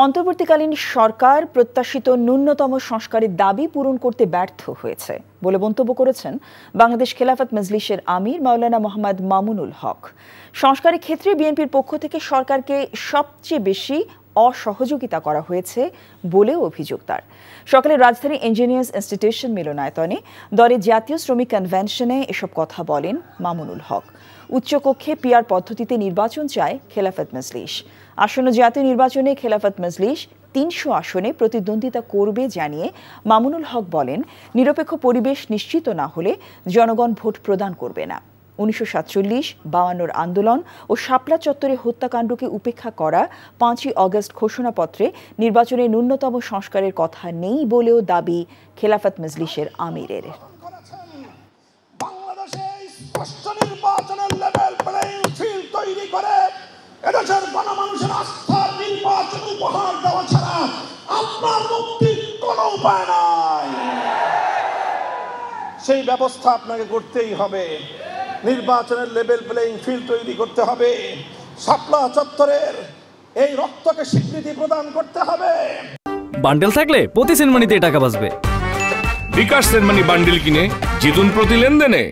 অন্তর্বর্তীকালীন সরকার প্রত্যাশিত ন্যূনতম সংস্কারের দাবি পূরণ করতে ব্যর্থ হয়েছে বলে মন্তব্য করেছেন বাংলাদেশ খেলাফত মজলিসের আমির মাওলানা মোহাম্মদ মামুনুল হক। সংস্কারের ক্ষেত্রে বিএনপির পক্ষ থেকে সরকারকে সবচেয়ে বেশি অসহযোগিতা করা হয়েছে বলেও অভিযোগ তার। সকালে রাজধানী ইঞ্জিনিয়ার্স ইনস্টিটিউশন মিলনায়তনে দলের জাতীয় শ্রমিক কনভেনশনে এসব কথা বলেন মামুনুল হক। উচ্চকক্ষে পিআর পদ্ধতিতে নির্বাচন চায় খেলাফত মজলিস। আসন্ন জাতীয় নির্বাচনে খেলাফত মজলিস ৩০০ আসনে প্রতিদ্বন্দ্বিতা করবে জানিয়ে মামুনুল হক বলেন, নিরপেক্ষ পরিবেশ নিশ্চিত না হলে জনগণ ভোট প্রদান করবে না। ১৯৪৭-৫২ আন্দোলন ও শাপলা চত্বরে হত্যাকাণ্ডকে উপেক্ষা করা ৫ই অগস্ট ঘোষণাপত্রে নির্বাচনের ন্যূনতম সংস্কারের কথা নেই বলেও দাবি খেলাফত মজলিসের আমিরের। এদেশের গণমানুষের আস্থার নির্বাচন উপহার দেওয়া ছাড়া আপনার মুক্তির কোনো উপায় নাই। সেই ব্যবস্থা আপনাকে করতেই হবে। নির্বাচনের লেভেল প্লেইং ফিল্ড তৈরি করতে হবে। শাপলা চত্বরের এই রক্তকে স্বীকৃতি প্রদান করতে হবে। বান্ডেল থাকলে প্রতি সেনমানিতে টাকা বাঁচবে। বিকাশ সেনমানি বান্ডেল কিনে জিতুন প্রতি লেনদেনে।